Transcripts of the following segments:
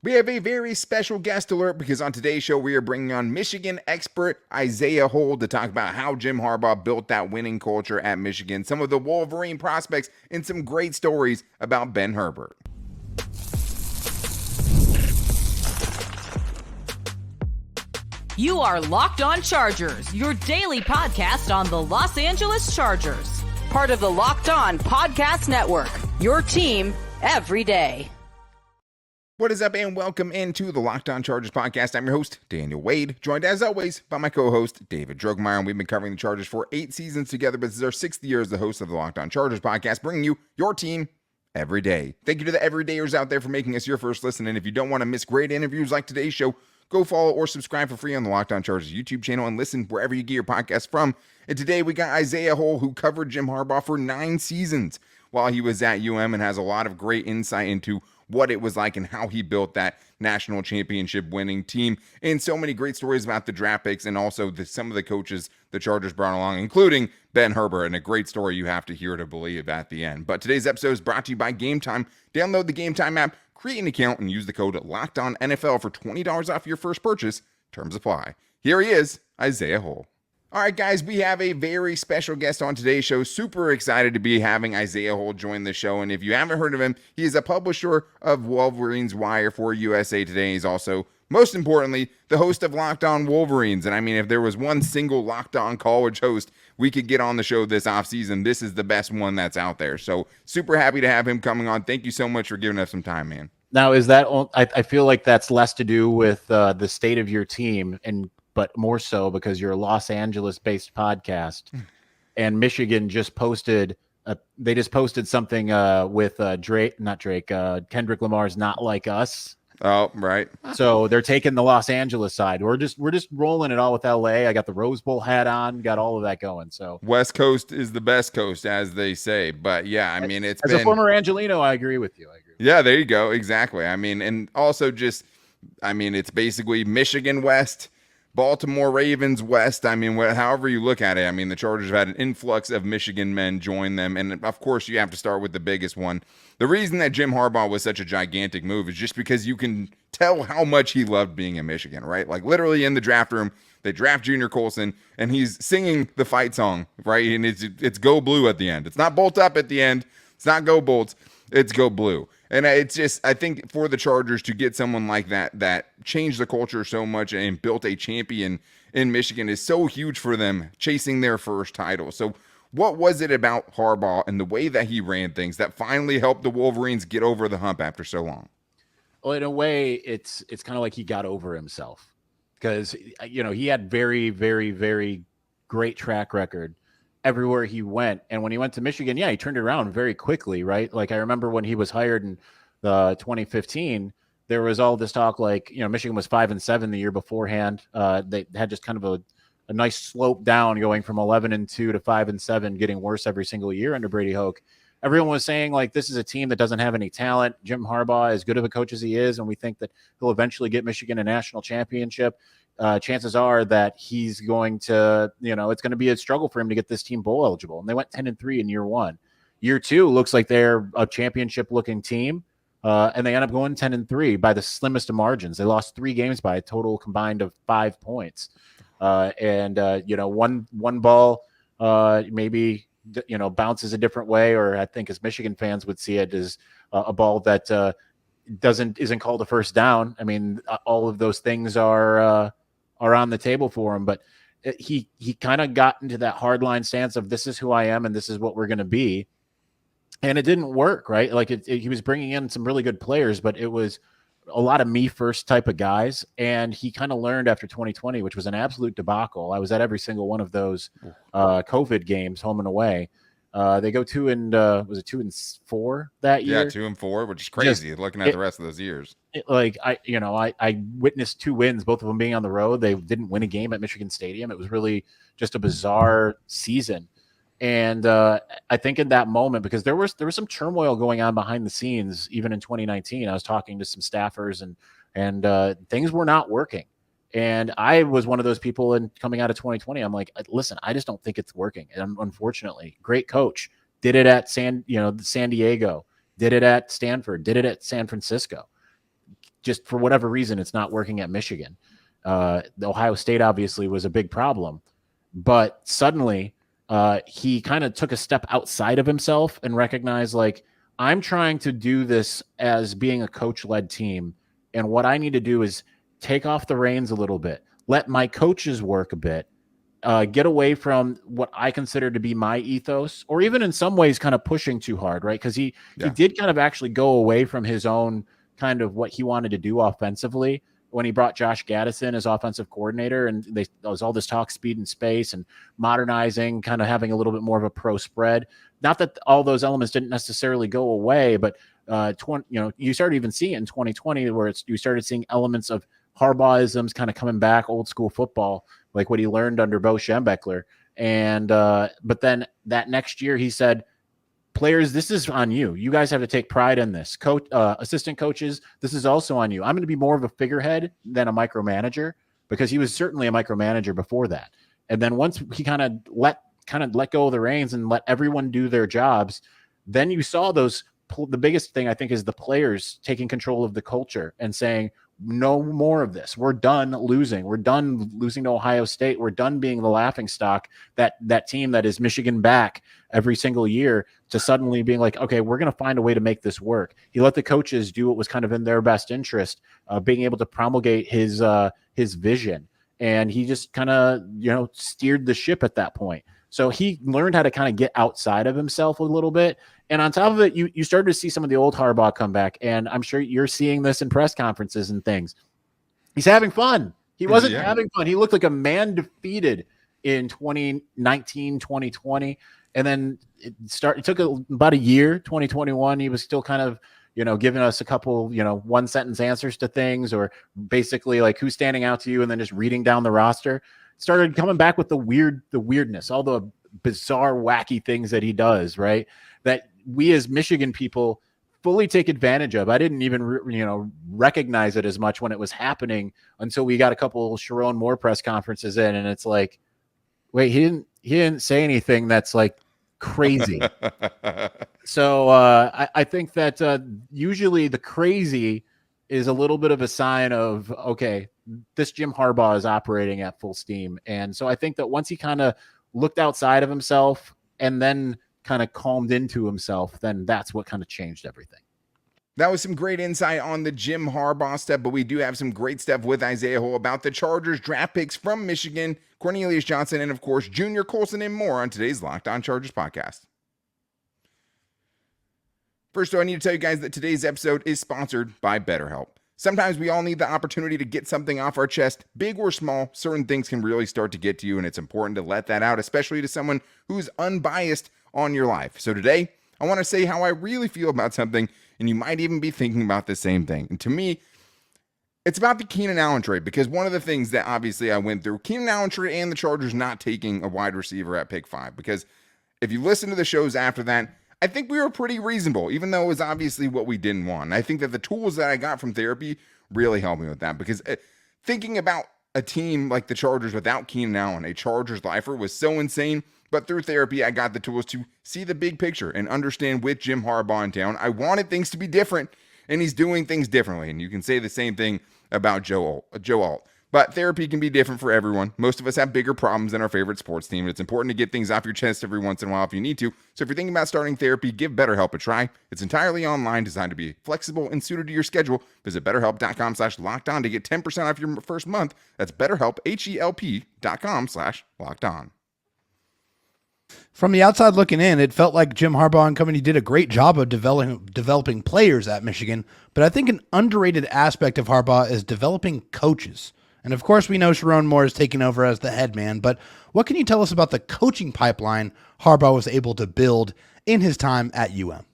We have a very special guest alert because on today's show, we are bringing on Michigan expert Isaiah Hole to talk about how Jim Harbaugh built that winning culture at Michigan, some of the Wolverine prospects, and some great stories about Ben Herbert. You are Locked On Chargers, your daily podcast on the Los Angeles Chargers. Part of the Locked On Podcast Network, your team every day. What is up, and welcome into the Locked On Chargers podcast. I'm your host, Daniel Wade, joined as always by my co-host, David Drogmeyer, and we've been covering the Chargers for 8 seasons together, but this is our 6th year as the host of the Locked On Chargers podcast, bringing you your team every day. Thank you to the everydayers out there for making us your first listen, and if you don't want to miss great interviews like today's show, go follow or subscribe for free on the Locked On Chargers YouTube channel and listen wherever you get your podcast from. And today we got Isaiah Hole, who covered Jim Harbaugh for 9 seasons while he was at UM and has a lot of great insight into what it was like and how he built that national championship winning team, and so many great stories about the draft picks and also some of the coaches the Chargers brought along, including Ben Herbert, and a great story you have to hear to believe at the end. But today's episode is brought to you by Game Time. Download the Game Time app, create an account, and use the code LOCKEDONNFL for $20 off your first purchase. Terms apply. Here he is, Isaiah Hole. All right, guys, we have a very special guest on today's show. Super excited to be having Isaiah Hole join the show. And if you haven't heard of him, he is a publisher of Wolverines Wire for USA Today. He's also, most importantly, the host of Locked On Wolverines. And I mean, if there was one single Locked On college host we could get on the show this offseason, this is the best one that's out there. So super happy to have him coming on. Thank you so much for giving us some time, man. Now, is that, I feel like that's less to do with the state of your team, but more so because you're a Los Angeles-based podcast, and Michigan just posted something with Kendrick Lamar's "Not Like Us." Oh, right. So they're taking the Los Angeles side. We're just rolling it all with LA. I got the Rose Bowl hat on, got all of that going. So West Coast is the best coast, as they say. But yeah, I mean, as a former Angelino, I agree with you. Yeah, there you go. Exactly. I mean, and also it's basically Michigan West, Baltimore Ravens West. I mean, however you look at it, I mean, the Chargers have had an influx of Michigan men join them. And of course, you have to start with the biggest one. The reason that Jim Harbaugh was such a gigantic move is just because you can tell how much he loved being in Michigan, right? Like literally in the draft room, they draft Junior Coulson and he's singing the fight song, right? And it's Go Blue at the end. It's not Bolt Up at the end. It's not Go Bolts. It's Go Blue. And it's just, I think for the Chargers to get someone like that changed the culture so much and built a champion in Michigan is so huge for them chasing their first title. So what was it about Harbaugh and the way that he ran things that finally helped the Wolverines get over the hump after so long? Well, in a way, it's kind of like he got over himself because, he had very, very, very great track record everywhere he went. And when he went to Michigan, he turned it around very quickly, right? Like I remember when he was hired in 2015, there was all this talk like, Michigan was 5-7 the year beforehand. They had just kind of a nice slope down going from 11-2 to 5-7, getting worse every single year under Brady Hoke. Everyone was saying like, this is a team that doesn't have any talent. Jim Harbaugh, as good of a coach as he is, and we think that he'll eventually get Michigan a national championship. Chances are that he's going to, it's going to be a struggle for him to get this team bowl eligible. And they went 10-3 in year one. Year two looks like they're a championship looking team. And they end up going 10-3 by the slimmest of margins. They lost 3 games by a total combined of 5 points. One ball maybe, bounces a different way, or I think as Michigan fans would see it as a ball that isn't called a first down. I mean, all of those things are on the table for him, but he kind of got into that hardline stance of this is who I am and this is what we're going to be. And it didn't work, right? Like he was bringing in some really good players, but it was a lot of me first type of guys. And he kind of learned after 2020, which was an absolute debacle. I was at every single one of those COVID games, home and away. They go 2-4 that year? Yeah, 2-4, which is crazy looking at the rest of those years. I witnessed 2 wins, both of them being on the road. They didn't win a game at Michigan Stadium. It was really just a bizarre season. And I think in that moment, because there was some turmoil going on behind the scenes, even in 2019, I was talking to some staffers and things were not working. And I was one of those people, and coming out of 2020, I'm like, listen, I just don't think it's working. And unfortunately, great coach, did it at San Diego, did it at Stanford, did it at San Francisco. just for whatever reason, it's not working at Michigan. The Ohio State obviously was a big problem, but suddenly he kind of took a step outside of himself and recognized, like, I'm trying to do this as being a coach-led team, and what I need to do is take off the reins a little bit, let my coaches work a bit, get away from what I consider to be my ethos, or even in some ways kind of pushing too hard, right? Because he did kind of actually go away from his own kind of what he wanted to do offensively when he brought Josh Gaddis in as offensive coordinator, and there was all this talk speed and space and modernizing, kind of having a little bit more of a pro spread. Not that all those elements didn't necessarily go away, but you started even seeing it in 2020 where you started seeing elements of Harbaughisms kind of coming back, old school football, like what he learned under Bo Schembechler. And but then that next year he said, players, this is on you. You guys have to take pride in this. Coach, assistant coaches, this is also on you. I'm going to be more of a figurehead than a micromanager, because he was certainly a micromanager before that. And then once he kind of let go of the reins and let everyone do their jobs, then you saw the biggest thing I think is the players taking control of the culture and saying, no more of this. We're done losing. We're done losing to Ohio State. We're done being the laughing stock, that team that is Michigan back every single year, to suddenly being like, okay, we're going to find a way to make this work. He let the coaches do what was kind of in their best interest, being able to promulgate his vision. And he just kind of, steered the ship at that point. So he learned how to kind of get outside of himself a little bit. And on top of it, you started to see some of the old Harbaugh come back. And I'm sure you're seeing this in press conferences and things. He's having fun. He wasn't having fun. He looked like a man defeated in 2019, 2020. And then it took about a year, 2021. He was still kind of, giving us a couple, one sentence answers to things, or basically like who's standing out to you, and then just reading down the roster. Started coming back with the weirdness, all the bizarre, wacky things that he does, right? That we as Michigan people fully take advantage of. I didn't even, recognize it as much when it was happening until we got a couple Sharon Moore press conferences in, and it's like, wait, he didn't say anything that's like crazy. So I think that usually the crazy is a little bit of a sign of, okay, this Jim Harbaugh is operating at full steam. And so I think that once he kind of looked outside of himself and then kind of calmed into himself, then that's what kind of changed everything. That was some great insight on the Jim Harbaugh stuff, but we do have some great stuff with Isaiah Hole about the Chargers draft picks from Michigan, Cornelius Johnson, and of course, Junior Coulson, and more on today's Locked On Chargers podcast. First, I need to tell you guys that today's episode is sponsored by BetterHelp. Sometimes we all need the opportunity to get something off our chest, big or small. Certain things can really start to get to you, and it's important to let that out, especially to someone who's unbiased on your life. So today, I want to say how I really feel about something, and you might even be thinking about the same thing. And to me, it's about the Keenan Allen trade, because one of the things that obviously I went through, Keenan Allen trade and the Chargers not taking a wide receiver at pick 5, because if you listen to the shows after that, I think we were pretty reasonable, even though it was obviously what we didn't want. And I think that the tools that I got from therapy really helped me with that, because thinking about a team like the Chargers without Keenan Allen, a Chargers lifer, was so insane. But through therapy, I got the tools to see the big picture and understand with Jim Harbaugh in town, I wanted things to be different, and he's doing things differently. And you can say the same thing about Joe Alt. But therapy can be different for everyone. Most of us have bigger problems than our favorite sports team. It's important to get things off your chest every once in a while if you need to. So if you're thinking about starting therapy, give BetterHelp a try. It's entirely online, designed to be flexible and suited to your schedule. Visit BetterHelp.com/lockedon to get 10% off your first month. That's BetterHelp, HELP.com/lockedon. From the outside looking in, it felt like Jim Harbaugh and company did a great job of developing players at Michigan, but I think an underrated aspect of Harbaugh is developing coaches. And of course, we know Sharon Moore is taking over as the head man, but what can you tell us about the coaching pipeline Harbaugh was able to build in his time at UM?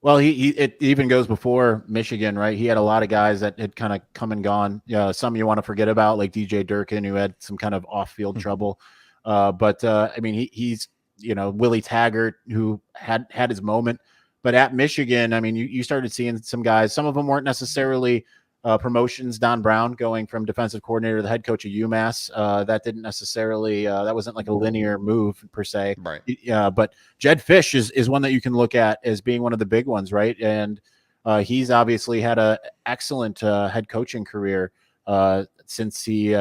Well, it even goes before Michigan, right? He had a lot of guys that had kind of come and gone. Some you want to forget about, like DJ Durkin, who had some kind of off-field trouble. But he's, Willie Taggart, who had his moment. But at Michigan, you started seeing some guys. Some of them weren't necessarily promotions. Don Brown going from defensive coordinator to the head coach of UMass. That didn't necessarily, that wasn't like a linear move per se. Right. But Jed Fish is one that you can look at as being one of the big ones, right? And He's obviously had a excellent head coaching career since he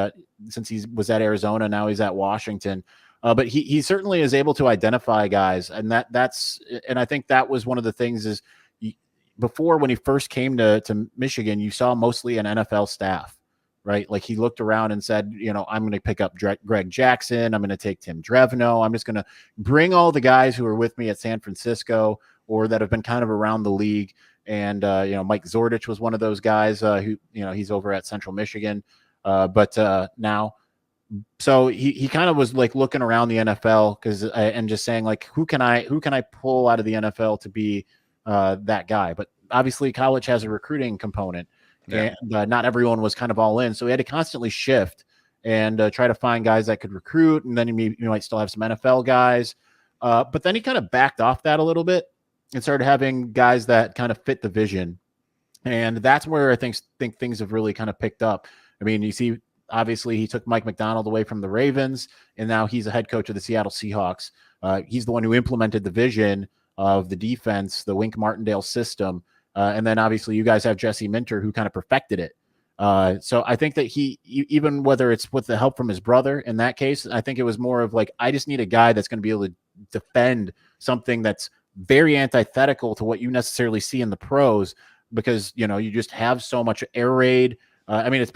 was at Arizona. Now he's at Washington. But he certainly is able to identify guys, and I think that was one of the things is before, when he first came to Michigan, you saw mostly an NFL staff, right? Like, he looked around and said, I'm going to pick up Greg Jackson. I'm going to take Tim Drevno. I'm just going to bring all the guys who are with me at San Francisco or that have been kind of around the league. And, Mike Zordich was one of those guys who, he's over at Central Michigan. But now, so he kind of was like looking around the NFL and just saying, like, who can I pull out of the NFL to be that guy? But obviously college has a recruiting component, and not everyone was kind of all in. So he had to constantly shift and try to find guys that could recruit. And then you might still have some NFL guys. But then he kind of backed off that a little bit and started having guys that kind of fit the vision. And that's where I think things have really kind of picked up. I mean, you see, obviously he took Mike McDonald away from the Ravens, and now he's a head coach of the Seattle Seahawks. He's the one who implemented the vision of the defense, the Wink Martindale system. And then obviously you guys have Jesse Minter, who kind of perfected it. So I think that even whether it's with the help from his brother in that case, I think it was more of like, I just need a guy that's going to be able to defend something that's very antithetical to what you necessarily see in the pros, because, you just have so much air raid. I mean, the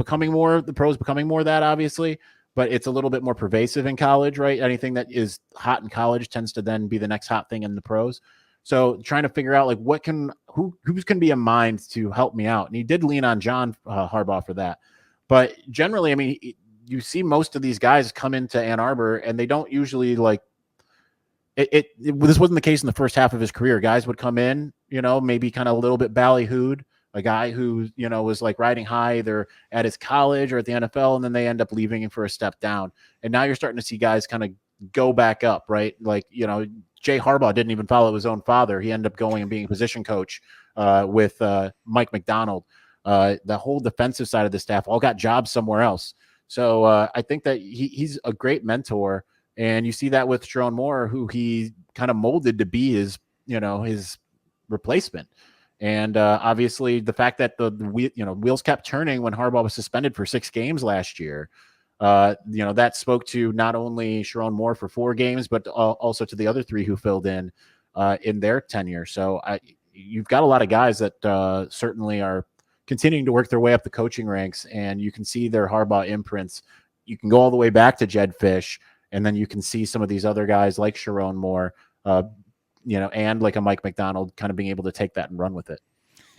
pros becoming more of that, obviously, but it's a little bit more pervasive in college, right? Anything that is hot in college tends to then be the next hot thing in the pros. So trying to figure out, like, who's can be a mind to help me out. And he did lean on John Harbaugh for that. But generally, I mean, you see most of these guys come into Ann Arbor, and they don't usually like it. This wasn't the case in the first half of his career. Guys would come in, maybe kind of a little bit ballyhooed, a guy who, was like riding high either at his college or at the NFL, and then they end up leaving him for a step down. And now you're starting to see guys kind of go back up, right? Like, Jay Harbaugh didn't even follow his own father. He ended up going and being a position coach with Mike McDonald. The whole defensive side of the staff all got jobs somewhere else. So I think that he's a great mentor. And you see that with Sharon Moore, who he kind of molded to be his replacement. And obviously the fact that the wheels kept turning when Harbaugh was suspended for 6 games last year, that spoke to not only Sharon Moore for 4 games, but also to the other 3 who filled in their tenure. So you've got a lot of guys that certainly are continuing to work their way up the coaching ranks, and you can see their Harbaugh imprints. You can go all the way back to Jed Fish, and then you can see some of these other guys like Sharon Moore, and like a Mike McDonald kind of being able to take that and run with it.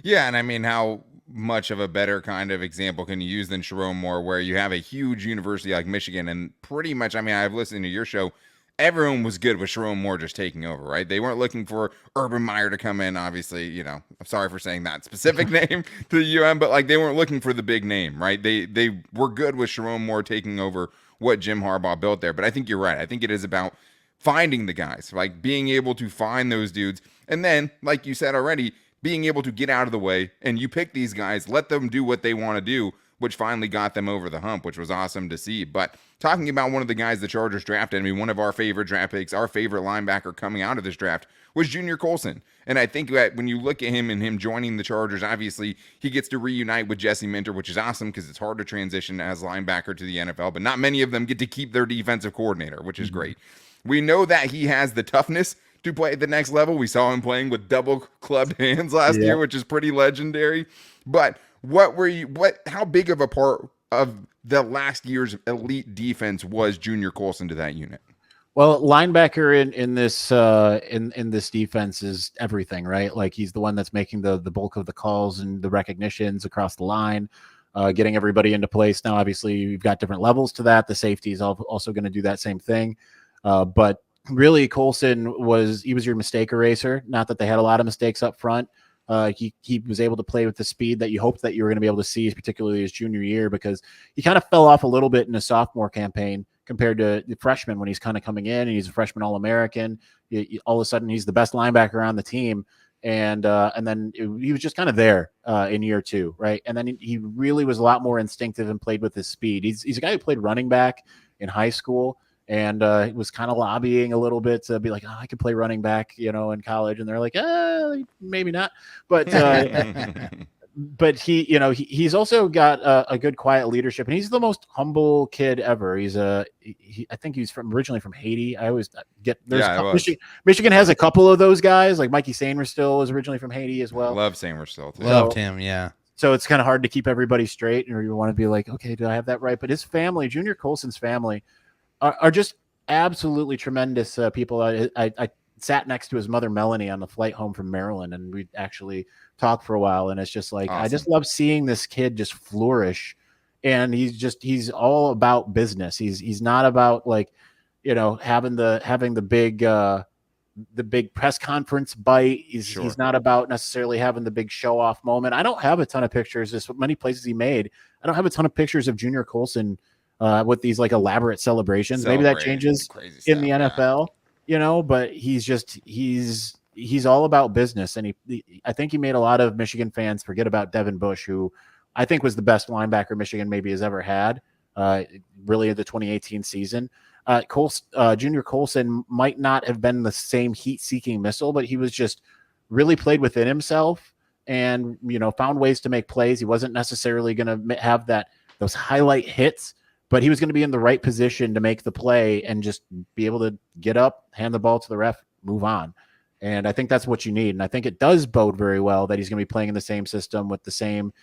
Yeah, and I mean, how much of a better kind of example can you use than Sharon Moore, where you have a huge university like Michigan, and pretty much, I mean, I've listened to your show, everyone was good with Sharon Moore just taking over, right? They weren't looking for Urban Meyer to come in, obviously, I'm sorry for saying that specific name to the UM, but like, they weren't looking for the big name, right? They were good with Sharon Moore taking over what Jim Harbaugh built there. But I think you're right. I think it is about finding the guys, like being able to find those dudes. And then, like you said already, being able to get out of the way, and you pick these guys, let them do what they want to do, which finally got them over the hump, which was awesome to see. But talking about one of the guys the Chargers drafted, I mean, one of our favorite draft picks, our favorite linebacker coming out of this draft was Junior Coulson. And I think that when you look at him and him joining the Chargers, obviously he gets to reunite with Jesse Minter, which is awesome because it's hard to transition as linebacker to the NFL, but not many of them get to keep their defensive coordinator, which is great. We know that he has the toughness to play at the next level. We saw him playing with double clubbed hands last year, which is pretty legendary. But how big of a part of the last year's elite defense was Junior Coulson to that unit? Well, linebacker in this defense is everything, right? Like, he's the one that's making the bulk of the calls and the recognitions across the line, getting everybody into place. Now, obviously, you've got different levels to that. The safety is also going to do that same thing. But really, Coulson was your mistake eraser. Not that they had a lot of mistakes up front. He was able to play with the speed that you hoped that you were going to be able to see, particularly his junior year, because he kind of fell off a little bit in his sophomore campaign compared to the freshman when he's kind of coming in and he's a freshman All-American. All of a sudden, he's the best linebacker on the team. And then he was just kind of there in year 2, right? And then he really was a lot more instinctive and played with his speed. He's a guy who played running back in high school. and he was kind of lobbying a little bit to be like, oh, I could play running back, in college. And they're like, maybe not. But but he's also got a good quiet leadership, and he's the most humble kid ever. I think he's originally from Haiti. I always get Michigan has a couple of those guys, like Mikey Sainristil was originally from Haiti as well. Love Sainristil too. Loved him, yeah. So it's kind of hard to keep everybody straight, or you want to be like, okay, do I have that right? But his family, Junior Coulson's family, are just absolutely tremendous people. I sat next to his mother, Melanie, on the flight home from Maryland, and we actually talked for a while. And it's just like, awesome. I just love seeing this kid just flourish. And he's all about business. He's not about like, having the big press conference bite. He's not about necessarily having the big show off moment. I don't have a ton of pictures. There's many places he made. I don't have a ton of pictures of Junior Coulson with these like elaborate celebrations. Maybe that changes in the NFL. But he's all about business. And I think he made a lot of Michigan fans forget about Devin Bush, who I think was the best linebacker Michigan maybe has ever had, really in the 2018 season. Junior Coulson might not have been the same heat-seeking missile, but he was just really played within himself and, found ways to make plays. He wasn't necessarily going to have those highlight hits, but he was going to be in the right position to make the play and just be able to get up, hand the ball to the ref, move on. And I think that's what you need. And I think it does bode very well that he's going to be playing in the same system with the same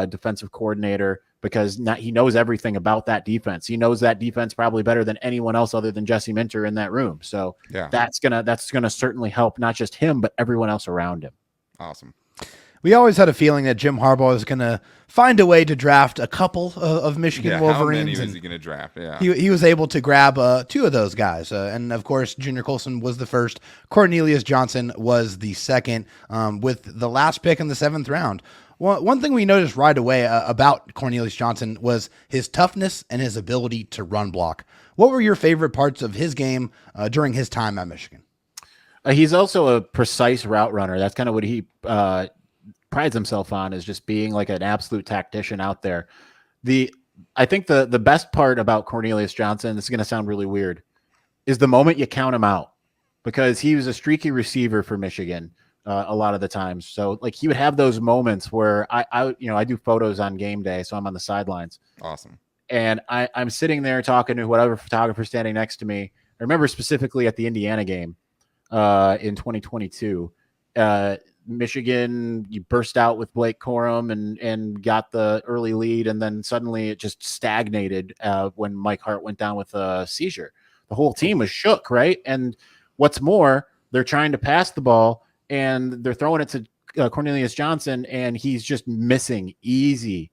defensive coordinator, because he knows everything about that defense. He knows that defense probably better than anyone else other than Jesse Minter in that room. So that's gonna certainly help not just him, but everyone else around him. Awesome. We always had a feeling that Jim Harbaugh was going to find a way to draft a couple of Michigan Wolverines. How many was he going to draft? Yeah, he was able to grab two of those guys. And, of course, Junior Coulson was the first. Cornelius Johnson was the second, with the last pick in the 7th round. One thing we noticed right away about Cornelius Johnson was his toughness and his ability to run block. What were your favorite parts of his game during his time at Michigan? He's also a precise route runner. That's kind of what he prides himself on, is just being like an absolute tactician out there. I think the best part about Cornelius Johnson, this is going to sound really weird, is the moment you count him out, because he was a streaky receiver for Michigan a lot of the times. So like he would have those moments where I do photos on game day, so I'm on the sidelines. Awesome. And I'm sitting there talking to whatever photographer standing next to me. I remember specifically at the Indiana game in 2022. Michigan, you burst out with Blake Corum and got the early lead, and then suddenly it just stagnated when Mike Hart went down with a seizure. The whole team was shook, right? And what's more, they're trying to pass the ball, and they're throwing it to Cornelius Johnson, and he's just missing easy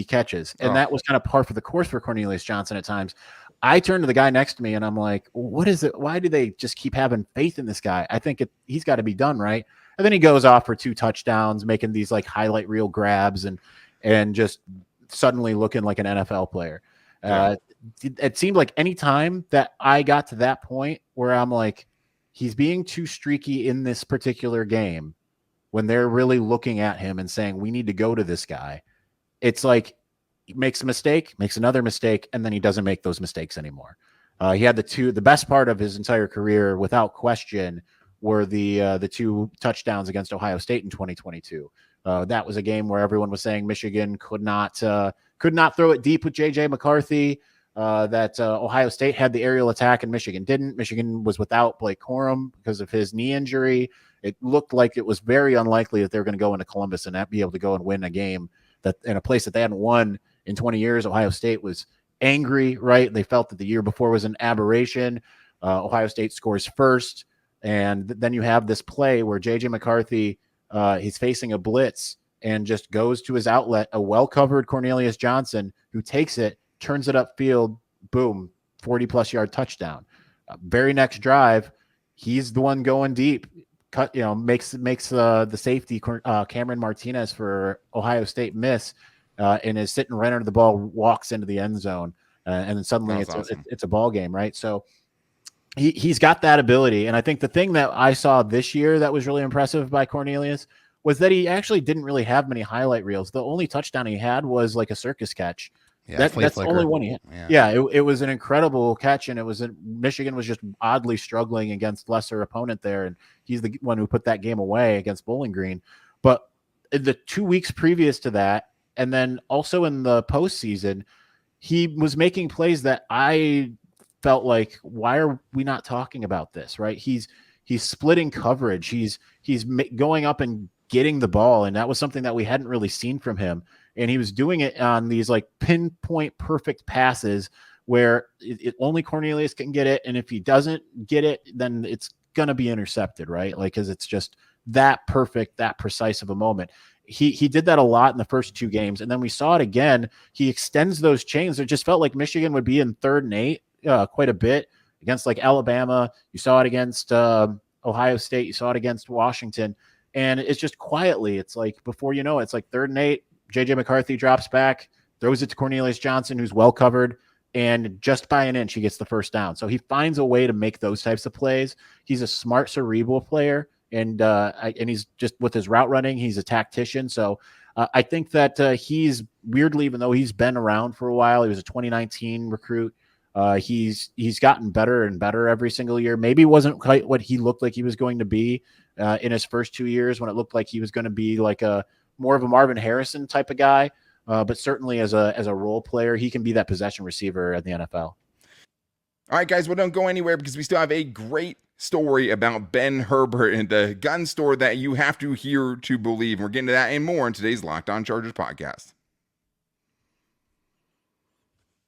catches. And that was kind of par for the course for Cornelius Johnson at times. I turned to the guy next to me, and I'm like, what is it? Why do they just keep having faith in this guy? I think he's got to be done, right? And then he goes off for 2 touchdowns, making these like highlight reel grabs and just suddenly looking like an NFL player. It seemed like any time that I got to that point where I'm like, he's being too streaky in this particular game, when they're really looking at him and saying, we need to go to this guy, it's like he makes a mistake, makes another mistake, and then he doesn't make those mistakes anymore. He had the best part of his entire career, without question, were the 2 touchdowns against Ohio State in 2022. That was a game where everyone was saying Michigan could not throw it deep with J.J. McCarthy, that Ohio State had the aerial attack and Michigan didn't. Michigan was without Blake Corum because of his knee injury. It looked like it was very unlikely that they were going to go into Columbus and not be able to go and win a game that in a place that they hadn't won in 20 years. Ohio State was angry, right? They felt that the year before was an aberration. Ohio State scores first. And then you have this play where J.J. McCarthy, he's facing a blitz and just goes to his outlet, a well-covered Cornelius Johnson, who takes it, turns it upfield, boom, 40-plus yard touchdown. Very next drive, he's the one going deep, makes the safety Cameron Martinez for Ohio State miss, and is sitting right under the ball, walks into the end zone, and then suddenly it's a ball game, right? So he's got that ability. And I think the thing that I saw this year that was really impressive by Cornelius was that he actually didn't really have many highlight reels. The only touchdown he had was like a circus catch Yeah, flea That's the flicker. only one he had. Yeah, it was an incredible catch, and Michigan was just oddly struggling against lesser opponent there, and he's the one who put that game away against Bowling Green. But in the 2 weeks previous to that, and then also in the postseason, he was making plays that I felt like, why are we not talking about this? Right? He's splitting coverage. He's going up and getting the ball, and that was something that we hadn't really seen from him. And he was doing it on these like pinpoint perfect passes where only Cornelius can get it, and if he doesn't get it, then it's gonna be intercepted, right? Like, because it's just that perfect, that precise of a moment. He did that a lot in the first 2 games, and then we saw it again. He extends those chains. It just felt like Michigan would be in 3rd and 8 quite a bit against like Alabama. You saw it against Ohio State. You saw it against Washington. And it's just quietly, it's like before you know it, it's like 3rd and 8. JJ McCarthy drops back, throws it to Cornelius Johnson, who's well covered, and just by an inch, he gets the first down. So he finds a way to make those types of plays. He's a smart, cerebral player, and he's just with his route running, he's a tactician. So I think that he's weirdly, even though he's been around for a while, he was a 2019 recruit. He's gotten better and better every single year. Maybe wasn't quite what he looked like he was going to be in his first 2 years, when it looked like he was going to be like a more of a Marvin Harrison type of guy. But certainly as a role player, he can be that possession receiver at the NFL. All right, guys, well, don't go anywhere because we still have a great story about Ben Herbert and the gun store that you have to hear to believe. We're getting to that and more in today's Locked On Chargers podcast.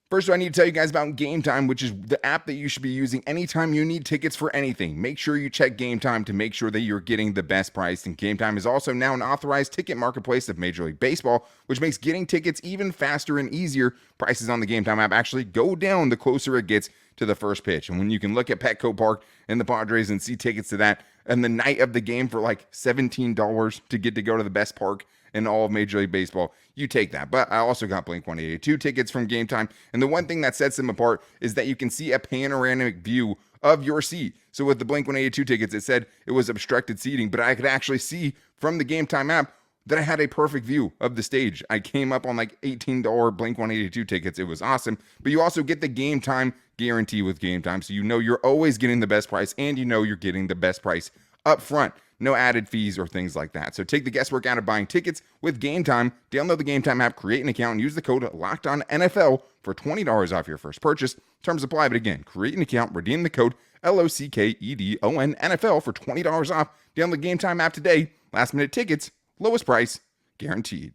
First, I need to tell you guys about Game Time, which is the app that you should be using anytime you need tickets for anything. Make sure you check Game Time to make sure that you're getting the best price. And Game Time is also now an authorized ticket marketplace of Major League Baseball, which makes getting tickets even faster and easier. Prices on the Game Time app actually go down the closer it gets to the first pitch. And when you can look at Petco Park and the Padres and see tickets to that and the night of the game for like $17 to get to go to the best park in all of Major League Baseball, you take that. But I also got Blink-182 tickets from Game Time, and the one thing that sets them apart is that you can see a panoramic view of your seat. So with the Blink-182 tickets, it said it was obstructed seating, but I could actually see from the Game Time app that I had a perfect view of the stage. I came up on like $18 Blink-182 tickets. It was awesome. But you also get the Game Time guarantee with Game Time, so you know you're always getting the best price, and you know you're getting the best price up front. No added fees or things like that. So take the guesswork out of buying tickets with Game Time. Download the Game Time app, create an account, and use the code LOCKEDONNFL for $20 off your first purchase. Terms apply, but again, create an account, redeem the code LOCKEDONNFL for $20 off. Download the Game Time app today. Last minute tickets, lowest price, guaranteed.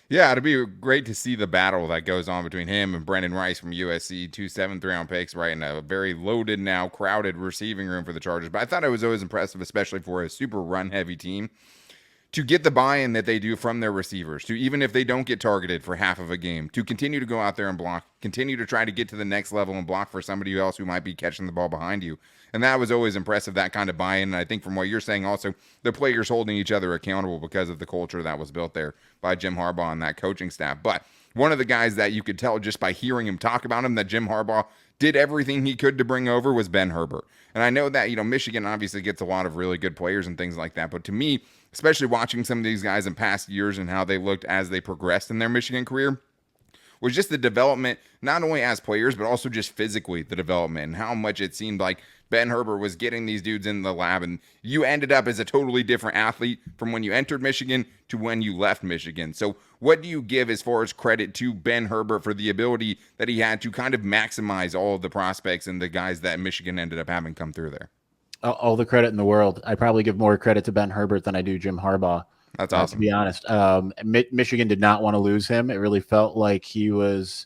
Yeah, it'd be great to see the battle that goes on between him and Brendan Rice from USC, 2 7th round picks, right, in a very loaded, now crowded receiving room for the Chargers. But I thought it was always impressive, especially for a super run-heavy team, to get the buy-in that they do from their receivers, to even if they don't get targeted for half of a game, to continue to go out there and block, continue to try to get to the next level and block for somebody else who might be catching the ball behind you. And that was always impressive, that kind of buy-in. And I think from what you're saying also, the players holding each other accountable because of the culture that was built there by Jim Harbaugh and that coaching staff. But one of the guys that you could tell just by hearing him talk about him that Jim Harbaugh did everything he could to bring over was Ben Herbert. And I know that, Michigan obviously gets a lot of really good players and things like that. But to me, especially watching some of these guys in past years and how they looked as they progressed in their Michigan career, was just the development, not only as players, but also just physically the development and how much it seemed like Ben Herbert was getting these dudes in the lab, and you ended up as a totally different athlete from when you entered Michigan to when you left Michigan. So what do you give as far as credit to Ben Herbert for the ability that he had to kind of maximize all of the prospects and the guys that Michigan ended up having come through there? All the credit in the world. I probably give more credit to Ben Herbert than I do Jim Harbaugh. That's awesome. To be honest, Michigan did not want to lose him. It really felt like he was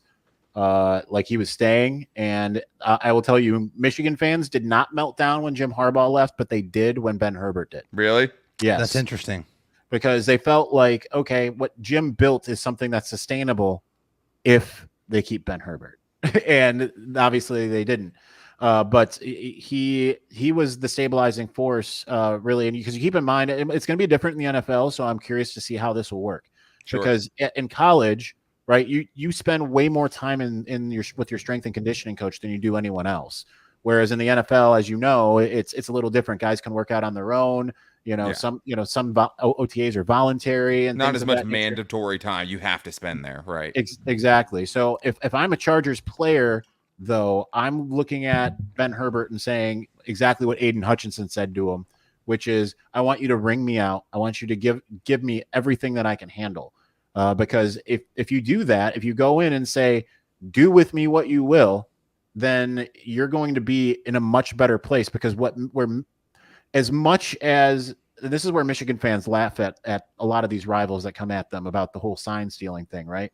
staying. And I will tell you, Michigan fans did not melt down when Jim Harbaugh left, but they did when Ben Herbert did. Really? Yes. That's interesting. Because they felt like, okay, what Jim built is something that's sustainable if they keep Ben Herbert. And obviously they didn't. But he was the stabilizing force, really. And because you keep in mind, it's going to be different in the NFL. So I'm curious to see how this will work. Sure. Because in college, right, you spend way more time with your strength and conditioning coach than you do anyone else. Whereas in the NFL, as you know, it's a little different. Guys can work out on their own. You know, Yeah. some OTAs are voluntary and Not things as of much that nature. mandatory time you have to spend there, right? Exactly. So if I'm a Chargers player, though, I'm looking at Ben Herbert and saying exactly what Aiden Hutchinson said to him, which is, I want you to ring me out. I want you to give me everything that I can handle. Because if you do that, if you go in and say, do with me what you will, then you're going to be in a much better place, because we're as much as this is where Michigan fans laugh at a lot of these rivals that come at them about the whole sign stealing thing, right?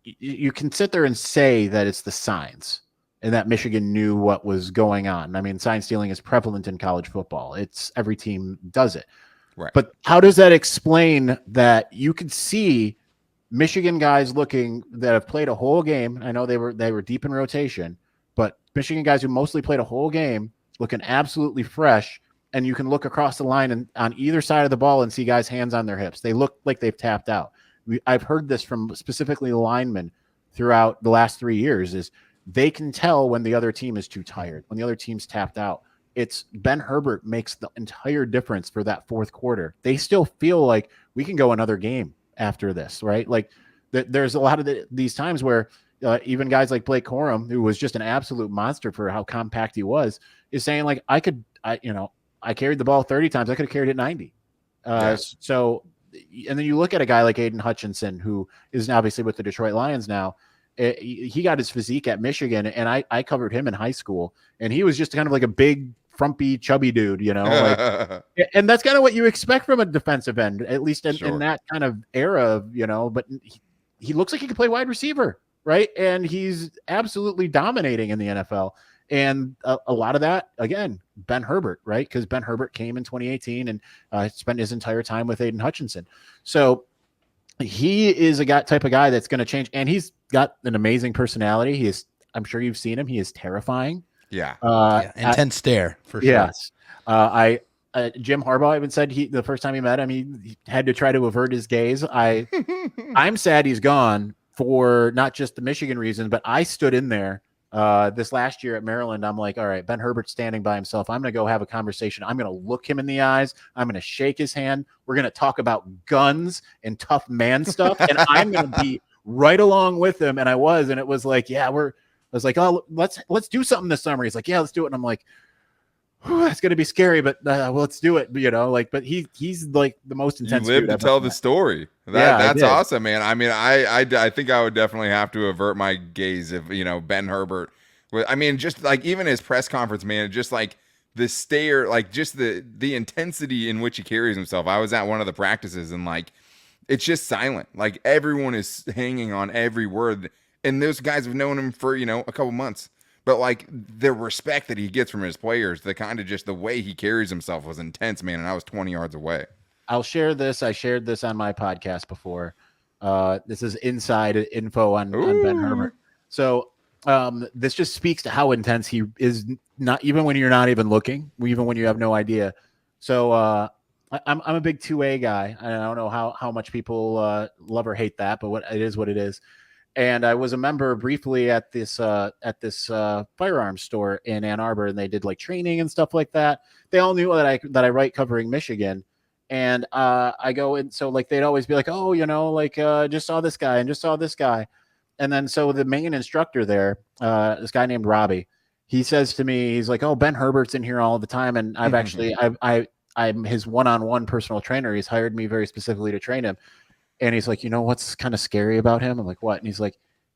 You can sit there and say that it's the signs and that Michigan knew what was going on. I mean, sign stealing is prevalent in college football. It's every team does it. Right. But how does that explain that you could see Michigan guys looking that have played a whole game? I know they were deep in rotation, but Michigan guys who mostly played a whole game looking absolutely fresh, and you can look across the line and on either side of the ball and see guys' hands on their hips. They look like they've tapped out. I've heard this from specifically linemen throughout the last 3 years, is they can tell when the other team is too tired, when the other team's tapped out. It's Ben Herbert makes the entire difference for that fourth quarter. They still feel like we can go another game after this, right? Like there's a lot of these times where even guys like Blake Corum, who was just an absolute monster for how compact he was, is saying like, I carried the ball 30 times. I could have carried it 90. So, and then you look at a guy like Aiden Hutchinson, who is obviously with the Detroit Lions now. He got his physique at Michigan, and I covered him in high school, and he was just kind of like a big, frumpy, chubby dude, like, and that's kind of what you expect from a defensive end, at least in that kind of era, but he looks like he could play wide receiver, right? And he's absolutely dominating in the NFL. And a lot of that, again, Ben Herbert, right? Because Ben Herbert came in 2018 and spent his entire time with Aiden Hutchinson. So he is a type of guy that's going to change. And he's got an amazing personality. I'm sure you've seen him. He is terrifying. Yeah. Intense stare, for sure. Yes. Jim Harbaugh even said the first time he met him, he had to try to avert his gaze. I'm sad he's gone, for not just the Michigan reason, but I stood in there this last year at Maryland. I'm like, all right, Ben Herbert's standing by himself. I'm going to go have a conversation. I'm going to look him in the eyes. I'm going to shake his hand. We're going to talk about guns and tough man stuff. And I'm going to be right along with him. And I was, and it was like, I was like, oh, let's do something this summer. He's like, yeah, let's do it. And I'm like, it's going to be scary, but let's do it. But he's like the most intense. You live to tell the story. That's awesome, man. I mean, I think I would definitely have to avert my gaze if, Ben Herbert, I mean, just like even his press conference, man, just like the stare, like just the intensity in which he carries himself. I was at one of the practices and like, it's just silent. Like everyone is hanging on every word. And those guys have known him for, a couple months. But like the respect that he gets from his players, the kind of just the way he carries himself was intense, man. And I was 20 yards away. I'll share this. I shared this on my podcast before. This is inside info on Ben Herbert. So this just speaks to how intense he is, not even when you're not even looking, even when you have no idea. So I'm a big 2A guy. I don't know how much people love or hate that, but it is what it is. And I was a member briefly at this firearms store in Ann Arbor, and they did like training and stuff like that. They all knew that I write covering Michigan, and I go in. So like they'd always be like, oh, just saw this guy and just saw this guy, and then so the main instructor there, this guy named Robbie, he says to me, he's like, oh, Ben Herbert's in here all the time, and I've actually I'm his one-on-one personal trainer. He's hired me very specifically to train him. And he's like, what's kind of scary about him? I'm like, what? And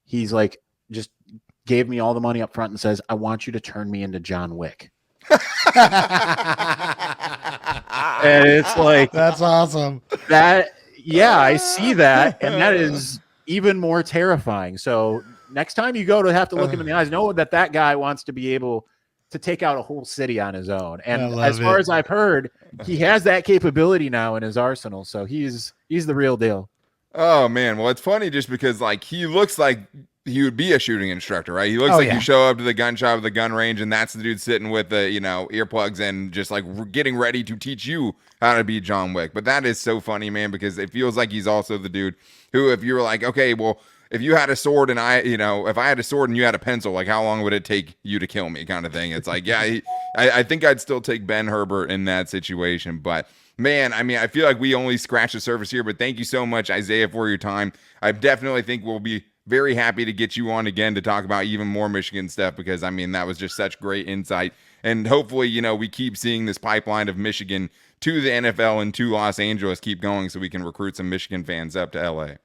he's like, just gave me all the money up front and says, I want you to turn me into John Wick. And it's like, that's awesome. I see that. And that is even more terrifying. So next time you go to have to look him in the eyes, know that guy wants to be able to take out a whole city on his own. And as far as I've heard, he has that capability now in his arsenal. So he's the real deal. Oh man. Well, it's funny just because like he looks like he would be a shooting instructor, right? He looks Oh, like yeah. you show up to the gun shop at the gun range, and that's the dude sitting with the, earplugs and just like getting ready to teach you how to be John Wick. But that is so funny, man, because it feels like he's also the dude who, if you were like, okay, well, if you had a sword and if I had a sword and you had a pencil, like how long would it take you to kill me, kind of thing. It's like, yeah, I think I'd still take Ben Herbert in that situation. But man, I mean, I feel like we only scratched the surface here, but thank you so much, Isaiah, for your time. I definitely think we'll be very happy to get you on again to talk about even more Michigan stuff, because I mean, that was just such great insight. And hopefully, we keep seeing this pipeline of Michigan to the NFL and to Los Angeles keep going so we can recruit some Michigan fans up to LA.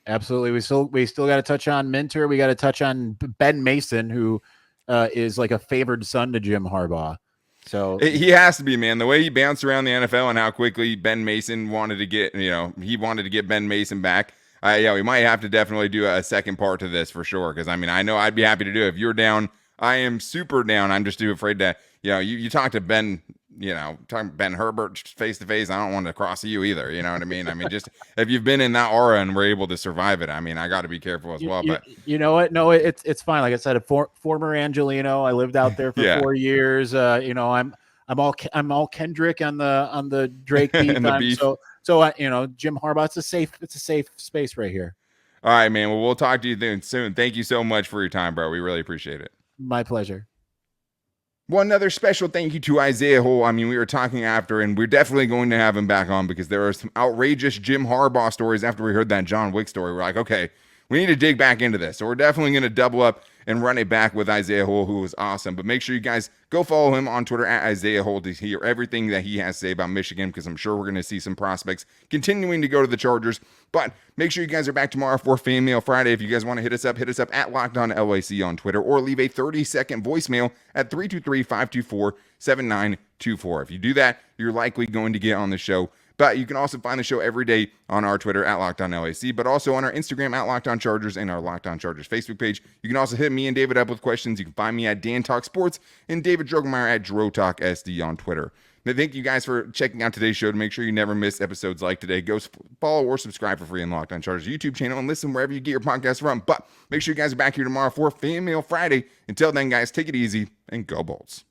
Absolutely. We still got to touch on Minter. We got to touch on Ben Mason, who is like a favored son to Jim Harbaugh. So he has to be, man. The way he bounced around the NFL and how quickly Ben Mason wanted to get, he wanted to get Ben Mason back. Yeah, we might have to definitely do a second part to this for sure. Because I mean, I know I'd be happy to do it. If you're down, I am super down. I'm just too afraid to, you talk to Ben. Talking Ben Herbert face to face, I don't want to cross you either. You know what I mean? I mean, just if you've been in that aura and we're able to survive it, I mean, I got to be careful as well. But you know what? No, it's fine. Like I said, former Angelino, I lived out there for 4 years. I'm all Kendrick on the Drake beef. And the beef. So Jim Harbaugh, it's a safe space right here. All right, man. Well, we'll talk to you soon. Thank you so much for your time, bro. We really appreciate it. My pleasure. One other special thank you to Isaiah Hole. I mean, we were talking after, and we're definitely going to have him back on because there are some outrageous Jim Harbaugh stories after we heard that John Wick story. We're like, okay, we need to dig back into this. So we're definitely going to double up and run it back with Isaiah Hole, who was awesome. But make sure you guys go follow him on Twitter at Isaiah Hole to hear everything that he has to say about Michigan, because I'm sure we're going to see some prospects continuing to go to the Chargers. But make sure you guys are back tomorrow for Fan Mail Friday. If you guys want to hit us up at Locked On LAC on Twitter, or leave a 30-second voicemail at 323-524-7924. If you do that, you're likely going to get on the show. But you can also find the show every day on our Twitter at Locked On LAC, but also on our Instagram at Locked On Chargers and our Locked On Chargers Facebook page. You can also hit me and David up with questions. You can find me at Dan Talk Sports and David Drogemeyer at Dro Talk SD on Twitter. Now, thank you guys for checking out today's show. To make sure you never miss episodes like today, go follow or subscribe for free on Locked On Chargers YouTube channel and listen wherever you get your podcast from. But make sure you guys are back here tomorrow for Fan Mail Friday. Until then, guys, take it easy and go Bolts.